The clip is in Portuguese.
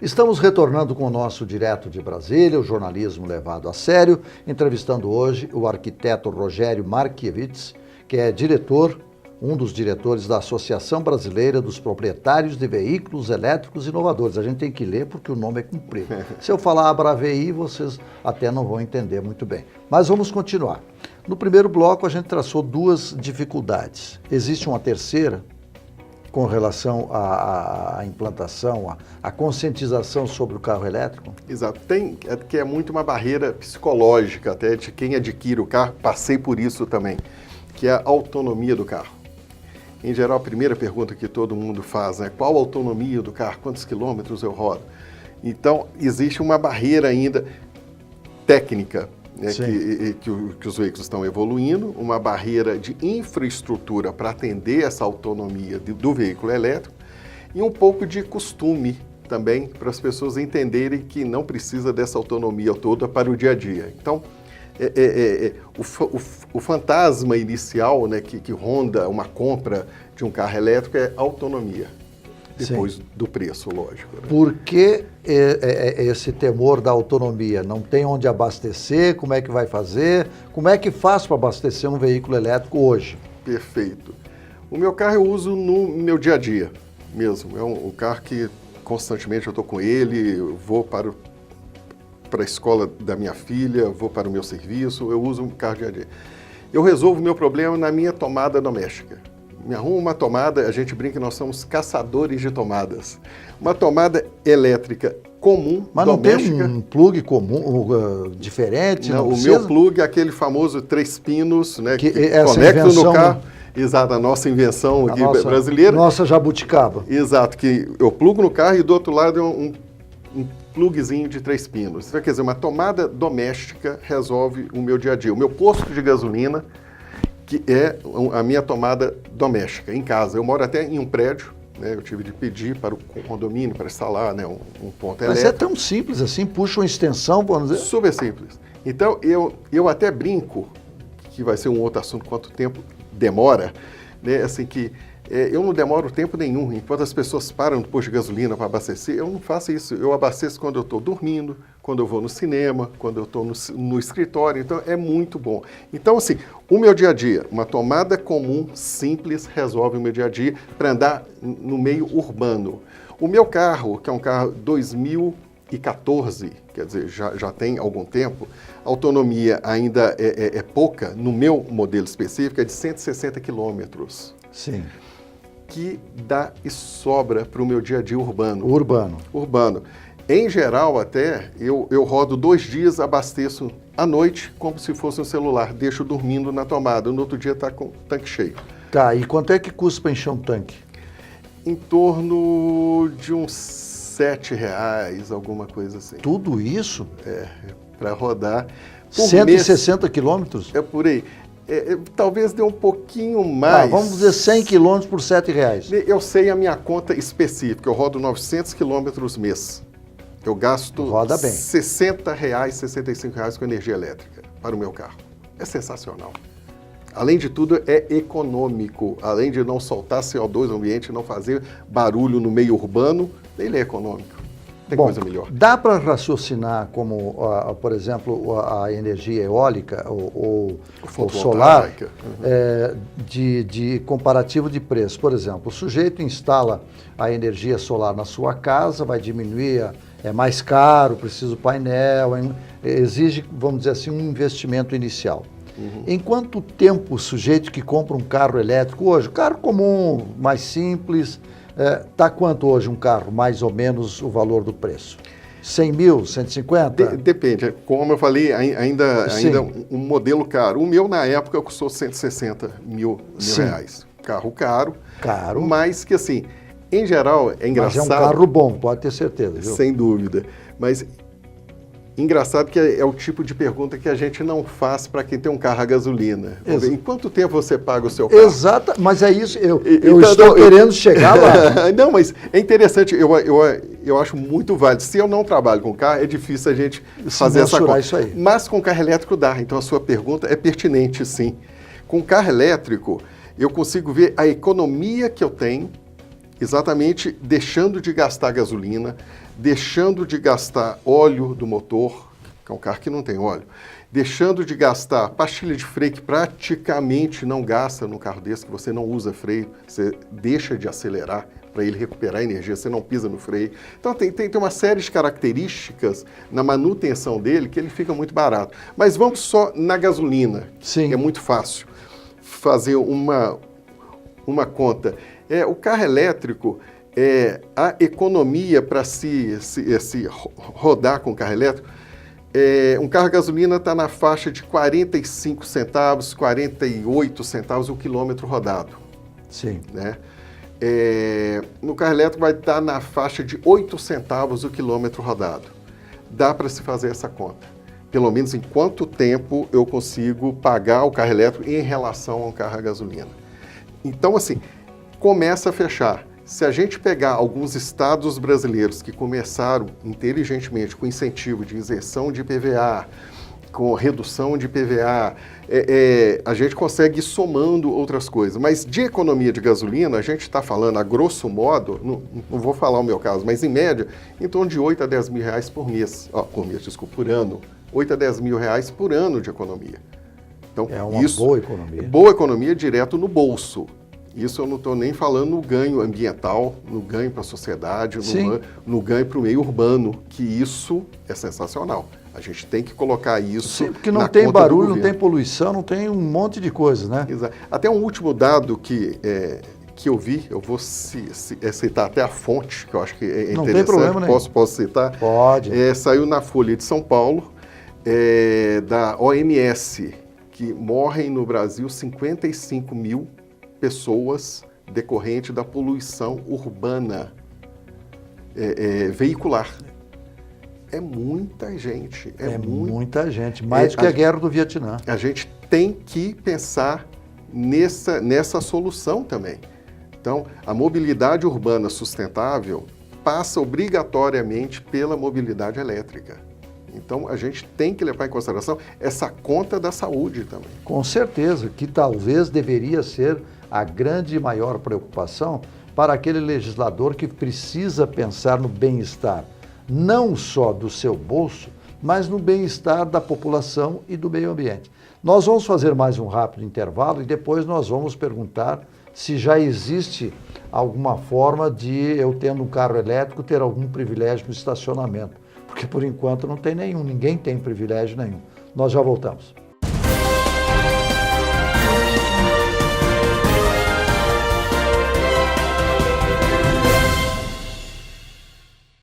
Estamos retornando com o nosso Direto de Brasília, o jornalismo levado a sério, entrevistando hoje o arquiteto Rogério Markiewicz, que é um dos diretores da Associação Brasileira dos Proprietários de Veículos Elétricos Inovadores. A gente tem que ler porque o nome é comprido. Se eu falar ABRAVEI, vocês até não vão entender muito bem. Mas vamos continuar. No primeiro bloco, a gente traçou duas dificuldades. Existe uma terceira, com relação à implantação, à conscientização sobre o carro elétrico? Exato. Que é muito uma barreira psicológica até de quem adquire o carro, passei por isso também, que é a autonomia do carro. Em geral, a primeira pergunta que todo mundo faz é qual a autonomia do carro, quantos quilômetros eu rodo? Então, existe uma barreira ainda técnica, né, que os veículos estão evoluindo, uma barreira de infraestrutura para atender essa autonomia do veículo elétrico e um pouco de costume também para as pessoas entenderem que não precisa dessa autonomia toda para o dia a dia. Então, o fantasma inicial, né, que ronda uma compra de um carro elétrico é autonomia. Depois do preço, lógico. Né? Por que esse temor da autonomia? Não tem onde abastecer? Como é que vai fazer? Como é que faz para abastecer um veículo elétrico hoje? Perfeito. O meu carro eu uso no meu dia a dia mesmo. É um carro que constantemente eu estou com ele, eu vou para a escola da minha filha, vou para o meu serviço, eu uso um carro dia a dia. Eu resolvo o meu problema na minha tomada doméstica. Me arrumo uma tomada, a gente brinca que nós somos caçadores de tomadas. Uma tomada elétrica comum, mas doméstica. Não tem um plug comum, diferente? Não, o meu plug é aquele famoso 3 pinos, né, que conecta no carro. Exato, a nossa invenção aqui brasileira. Nossa jabuticaba. Exato, que eu plugo no carro e do outro lado é um plugzinho de 3 pinos. Então, quer dizer, uma tomada doméstica resolve o meu dia a dia. O meu posto de gasolina, que é a minha tomada doméstica, em casa. Eu moro até em um prédio, né? Eu tive de pedir para o condomínio para instalar, né, um ponto elétrico. Mas é tão simples assim, puxa uma extensão, vamos dizer? Super simples. Então, eu até brinco, que vai ser um outro assunto, quanto tempo demora, né? Assim que eu não demoro tempo nenhum. Enquanto as pessoas param no posto de gasolina para abastecer, eu não faço isso. Eu abasteço quando eu estou dormindo, quando eu vou no cinema, quando eu estou no escritório. Então, é muito bom. Então, assim, o meu dia a dia, uma tomada comum, simples, resolve o meu dia a dia para andar no meio urbano. O meu carro, que é um carro 2014, quer dizer, já tem algum tempo, a autonomia ainda é pouca, no meu modelo específico, é de 160 quilômetros. Sim. Que dá e sobra para o meu dia a dia urbano. Urbano. Em geral, até, eu rodo 2 dias, abasteço à noite, como se fosse um celular, deixo dormindo na tomada, no outro dia está com o tanque cheio. Tá, e quanto é que custa para encher um tanque? Em torno de uns R$7, alguma coisa assim. Tudo isso? Para rodar. 160 quilômetros? É por aí. Talvez dê um pouquinho mais. Vamos dizer 100 quilômetros por R$7. Eu sei a minha conta específica, eu rodo 900 quilômetros mês. Eu gasto R$60, R$65 com energia elétrica para o meu carro. É sensacional. Além de tudo, é econômico. Além de não soltar CO2 no ambiente, não fazer barulho no meio urbano, ele é econômico. Tem coisa melhor. Dá para raciocinar como, por exemplo, a energia eólica ou solar de comparativo de preço. Por exemplo, o sujeito instala a energia solar na sua casa, vai diminuir, é mais caro, precisa do painel, exige, vamos dizer assim, um investimento inicial. Uhum. Em quanto tempo o sujeito que compra um carro elétrico hoje, carro comum, mais simples, está quanto hoje um carro, mais ou menos o valor do preço? 100 mil, 150? Depende. Como eu falei, ainda um modelo caro. O meu, na época, custou 160 mil reais. Carro caro. Mas que, assim, em geral, é engraçado. Mas é um carro bom, pode ter certeza, viu? Sem dúvida. Mas engraçado que é o tipo de pergunta que a gente não faz para quem tem um carro a gasolina. Em quanto tempo você paga o seu carro? Exato, mas é isso, eu estou querendo chegar lá. Não, mas é interessante, eu acho muito válido. Se eu não trabalho com carro, é difícil a gente fazer essa conta. Isso aí. Mas com carro elétrico dá, então a sua pergunta é pertinente, sim. Com carro elétrico, eu consigo ver a economia que eu tenho, exatamente deixando de gastar gasolina, deixando de gastar óleo do motor, que é um carro que não tem óleo, deixando de gastar pastilha de freio, que praticamente não gasta num carro desse, que você não usa freio, você deixa de acelerar para ele recuperar energia, você não pisa no freio. Então tem uma série de características na manutenção dele que ele fica muito barato. Mas vamos só na gasolina. Sim. É muito fácil fazer uma conta. O carro elétrico, a economia para se rodar com o carro elétrico, um carro a gasolina está na faixa de 45 centavos, 48 centavos o quilômetro rodado. Sim. Né? No carro elétrico vai estar na faixa de 8 centavos o quilômetro rodado. Dá para se fazer essa conta. Pelo menos em quanto tempo eu consigo pagar o carro elétrico em relação ao carro a gasolina. Então, assim, começa a fechar. Se a gente pegar alguns estados brasileiros que começaram inteligentemente com incentivo de isenção de IPVA, com redução de IPVA, a gente consegue ir somando outras coisas. Mas de economia de gasolina, a gente está falando, a grosso modo, não vou falar o meu caso, mas em média, em torno de 8 a 10 mil reais por mês. Por ano. 8 a 10 mil reais por ano de economia. Então, é uma boa economia. Boa economia direto no bolso. Isso eu não estou nem falando no ganho ambiental, no ganho para a sociedade, no ganho para o meio urbano, que isso é sensacional. A gente tem que colocar isso. Sim, porque não tem barulho, não tem poluição, não tem um monte de coisa, né? Exato. Até um último dado que eu vi, eu vou citar até a fonte, que eu acho que é não interessante. Tem problema, né? Posso citar? Pode. Saiu na Folha de São Paulo, da OMS, que morrem no Brasil 55 mil pessoas decorrente da poluição urbana veicular. É muita gente. Muita gente, mais do que a guerra do Vietnã. A gente tem que pensar nessa solução também. Então, a mobilidade urbana sustentável passa obrigatoriamente pela mobilidade elétrica. Então, a gente tem que levar em consideração essa conta da saúde também. Com certeza, que talvez deveria ser a grande e maior preocupação para aquele legislador que precisa pensar no bem-estar, não só do seu bolso, mas no bem-estar da população e do meio ambiente. Nós vamos fazer mais um rápido intervalo e depois nós vamos perguntar se já existe alguma forma de eu, tendo um carro elétrico, ter algum privilégio no estacionamento. Porque por enquanto não tem nenhum, ninguém tem privilégio nenhum. Nós já voltamos.